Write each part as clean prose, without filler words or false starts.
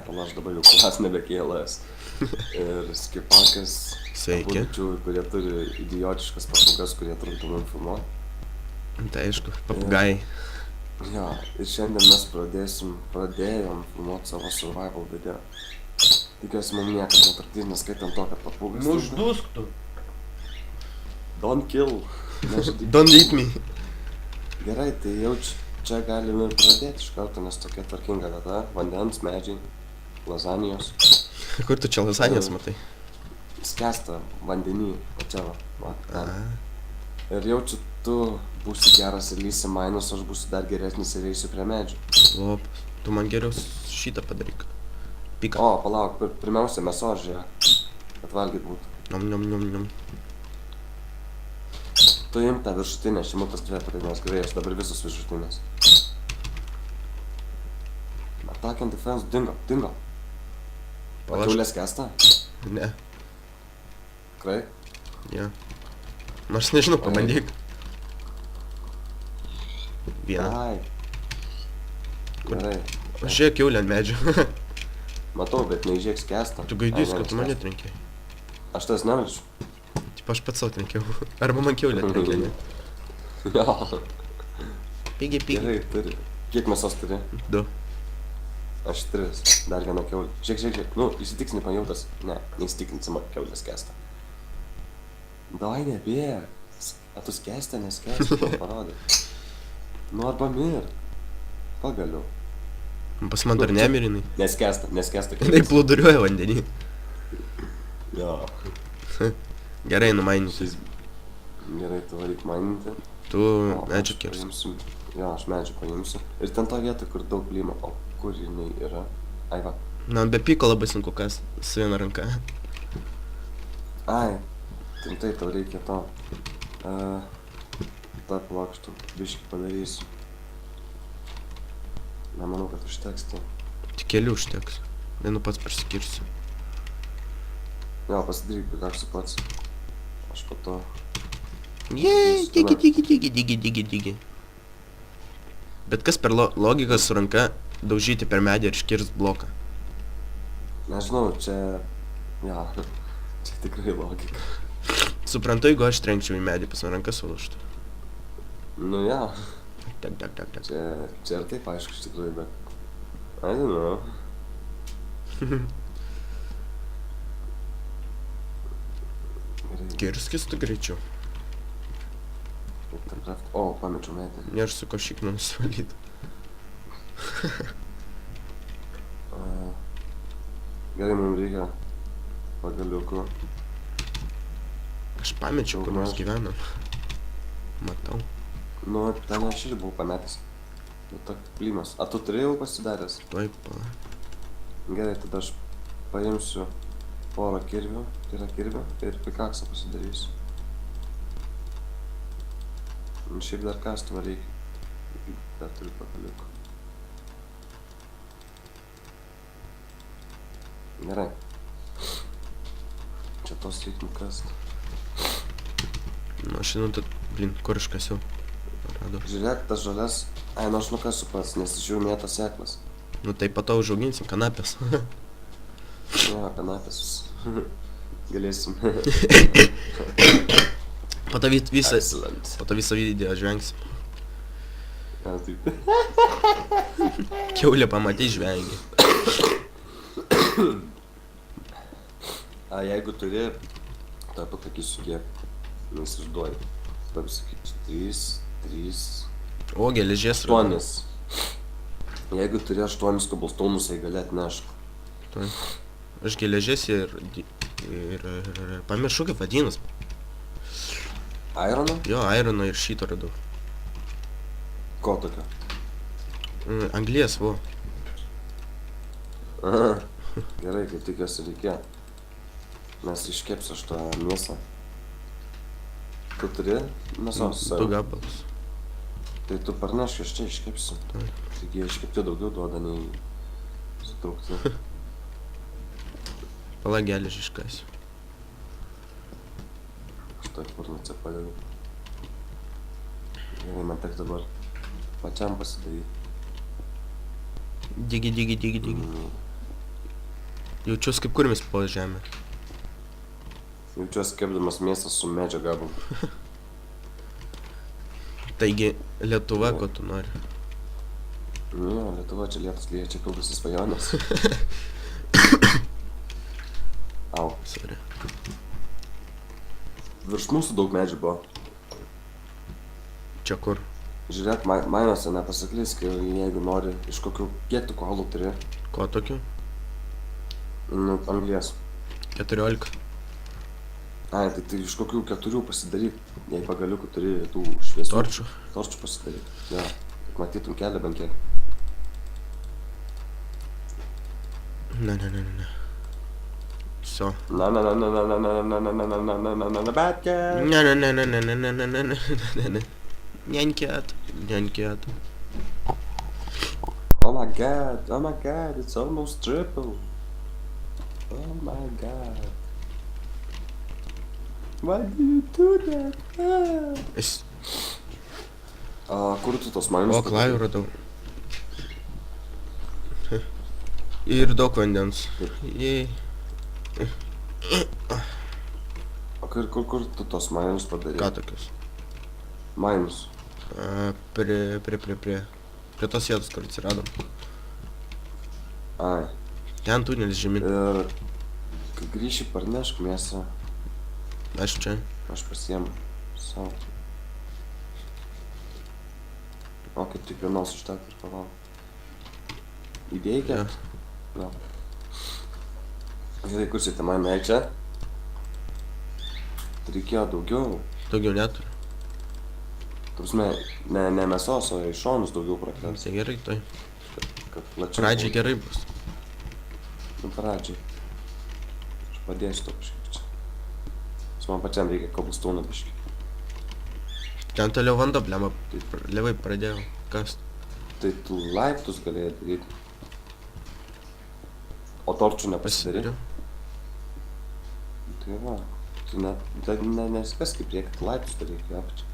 pala, aš dabar jau klas nebekėlęs. Ir Skipakas, Sveiki. bičiuliai, kurie turi idiotiškas papugas, kurie trukdo man filmuoti. Tai aišku, papugai. Jo, ir šiandien mes pradėjom filmuoti savo survival video. Tikiuosi, mums niekas netrukdys, neskaitant to, kad papugas. Nu uždusk tu. Don't kill. Nežudyk. Don't eat me. Gerai, tai jau čia galime ir pradėti iš karto, nes tokia tvarkinga vieta. Vandens, medžiai, lazanijos. Kur tu čia lazanijas matai? Skęsta vandenį, o čia va, ten. Aha. Ir jaučiu, tu būsi geras ir lysi mainus, aš būsiu dar geresnis ir eisiu prie medžių. Lopas. Tu man geriau šitą padaryk. Pika. O, palauk, pirmiausia mėsos žiūrėk, kad valgyt būtų. Nom, nom, nom, nom. Tu imk tą viršutinę, šimutas turėjo pradėmės grėjus, dabar visus viršutinės. Attack and defense, dingo. Palauk. Kiaulės skęsta? Ne. Tikrai? Ja. Nors nežinau, pabandyk. Vieną. Ai. Gerai. Aš žiūrėk kiaulę ant medžių. Matau, bet neįžiek skęsta. Tu gaidys, kad tu mane trenkė. Aš tas neverčiu. Taip aš pats savo trenkiau. Arba man kiaulę trenkė, ne? Jo. Pigiai. Gerai, turi. Kiek mėsos turi? 2. Aš 3. Dar vieną kiaulę. Žiūrėk. Nu, įsitiksni pajautęs. Ne, neįsitikinsi man kiaulę skęsta. Davai nebėg. A tu skęsta, neskęsta, man parodė. Nu arba mir. Pagaliau. Pas man dar nemirinai. Neskęsta. Jinai plūduriuoja vandenį. Jo. Gerai, numainyti. Šis... Gerai, tu varyk maininti. Tu medžių kirsi. Paimsiu. Jo, aš medžių paimsiu. Ir ten ta vieta, kur daug plymo. O kur jinai yra? Ai va. Na, be piko labai sunku kas su viena ranka. Ai. Tai tau reikia to. Ta plokštų. Biškį padarysiu. Nemanau, kad užteks to. Tik kelių užteks. Vienu pats prisikirsiu. Jo, pasidaryk, pikaksiu pats. Aš po to... Jei, digi. Bet kas per logiką su ranka daužyti per medį ir iškirst bloką? Nežinau, čia... Ja, čia tikrai logika. Suprantu, jeigu aš trenkčiau į medį, pas man ranka sulūžtų. Nu ja, Tak. čia ir taip aišku iš tikrųjų, bet... I don't know. Gerai, Kirskis tu greičiau. O, pamečiau metį. Nėra su košiknu nusivalyt. Gerai, mums reikia pagaliukų. Aš pamečiau, kur mes gyvenam. Matau. Nu, ten aš ir buvau pametęs. Nu, toks plymas. A, tu turi jau pasidaręs? Taip, pala. Gerai, tada aš paimsiu porą kirvių, tai yra kirvių, ir pikaksą pasidarysiu. Nu, šiaip dar kastuvą reikia. Dar turiu pagaliukų. Gerai. Čia tos reikia nukast. Nu, aš žinau, blin, kur aš kasiau. Radau. Žiūrėk, tas žolės. Ai, nu aš nukasiu pats, nes iš jų mėto sėklas. Nu, tai po to užauginsim kanapės. Jo, kanapės. Galėsim. Po to visą Excellent. video žvengsim. Ja, taip. Kiaulė pamatei žvengi. A, jeigu turi, tai pasakysiu kiek. Nes išduoju. Taip sakyčiau, 3. O, geležies radau. 8. Jeigu turi 8 kobalstonus, jei gali atnešk. Taip. Aš geležies ir pamiršau kaip vadinas. Ironą? Jo, irono ir šito radau. Ko tokio? Anglies, vo. Aha. Gerai, kaip tik jos reikėjo. Nes iškepsiu aš tą mėsą. Tu turi mėsos? 2 gabalus. Tai tu parnešk, aš čia iškepsiu. Taip. Taigi iškepti daugiau duoda nei sutraukti. Pala geležį iškasiu. Aš tą furnace padedu. Gerai, man teks dabar pačiam pasidaryti. Digi. Jaučiuos kaip kurmis po žemę. Jaučiuosi kepdamas mėsą su medžio gabalu. Taigi, Lietuva, ko tu nori? Jo, Lietuva čia lietus lyja, čia pildosi svajonės. Au. Sorry. Virš mūsų daug medžių buvo. Čia kur? Žiūrėk, mainuose nepasaklysk, jeigu nori, iš kokių, kiek tu kolų turi, Ko tokiu? nu, anglies. 14. Ai, tai iš kokių 4 pasidaryk, jei pagaliukų turi tų šviesų. Torčių. Torčių pasidaryk, jo, kad matytum kelią bent kiek. Ne. So. Na, bad cat. Ne. Nenkėt. Oh my god, it's almost triple. Oh my god. Why do you do that? Kur tu tos mainus? O, klajų radau. Ir daug vandens. Jei. O kur tu tos mainus padarė? Ką tokius? Mainus. Prie tos vietos, kur atsiradom. Ai. Ten tunelis žemyn. Ir kai grįši parnešk mėsą, Aš čia. aš pasiemu savo. O kaip tik vienos užteko ir palauk. Įdėjai Jo. kiek? Jo. Gerai, kur čia te mainai čia? Tai reikėjo daugiau. Daugiau neturiu. Prasme, ne mėsos, o iš šonus daugiau praktikas. Tai gerai, tai. Kad plačiau. Pradžiai gerai bus. Nu, pradžiai. Aš padėsiu to kažkaip čia. Nes man pačiam reikia koblstūną biškį. Ten toliau vanduo, blema. Levai pradėjau. Kas? Tai tu laiptus galėjai daryti. O torčių nepasidarė. Pasidariau. Tai va. Tai neskas kaip reikia, tu laiptus daryti apačią.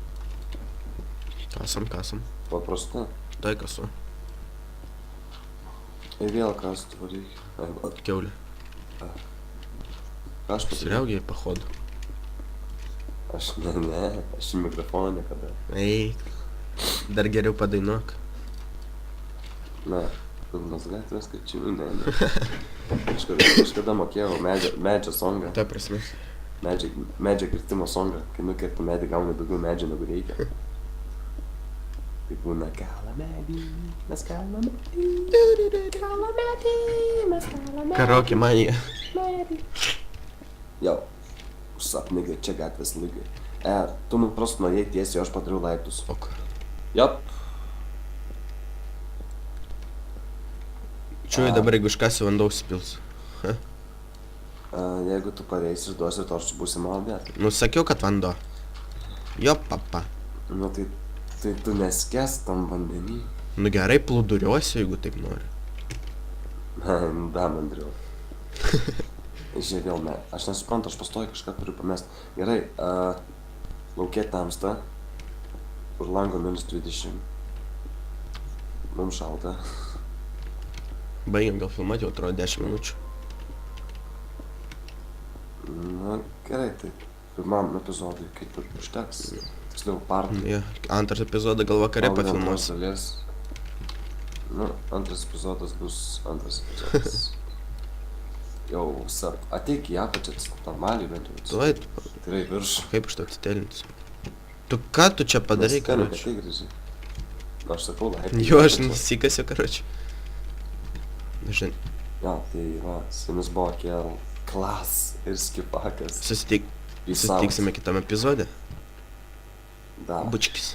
Kasam. Paprasta. Tai kasu. Ir vėl kas tu reikia. Ai, va. Kiaulė. Ką aš padariau? Siriaugiai pahodu. Aš aš į mikrofoną niekada. Eik. Dar geriau padainuok. Na, pilnas gatvės, kad čia, ne. Kažkada mokėjau medžio songą. Ta prasme. Medžio kirtimo songą. Kai nukerti medį, gauni daugiau medžio negu reikia. Tai būna kala medį, mes kala medį, kala medį, mes kala medį. Karaokė manija. Jau, užsapnigė, čia gatvės lygiai. Tu man просто nuėjai tiesiai, aš padariau laiptus. Ok. Jop. Čiūjai dabar, jeigu iškasi vanduo užsipils. Jeigu tu pareisi ir duosi torčių, būsi mano vietoj. Nu, sakiau, kad vanduo. Jo, papa. Nu tai tu neskęs tam vandenį. Nu gerai, plūduriuosi, jeigu taip nori. Da, mandriau. Žiūrėk vėl, ne. Aš nesuprantu, aš pastoju kažką turiu pamest. Gerai, lauke tamsta. Už lango -20. Mums šalta. Baigiam gal filmuoti, jau atrodo 10 minučių. Na, gerai, tai pirmam epizodui kaip ir užteks. Tiksliau, partui. Jo, antras epizodą gal vakare pafilmuosiu. Nu, antras epizodas bus antras epizodas. Jau, ateik į apačią, normaliai bent jau. Tuoj, Tikrai virš. kaip iš to atsitelintis. Tu ką tu čia padarai, karoči? Tai gražiai. Na, aš sakau, laiptai. Jo, aš nusikasiu, karoči. Žinai, Jo, tai va, su jumis buvo Kel Klas ir Skipakas. susitiksime kitame epizode. Da. Bučkis.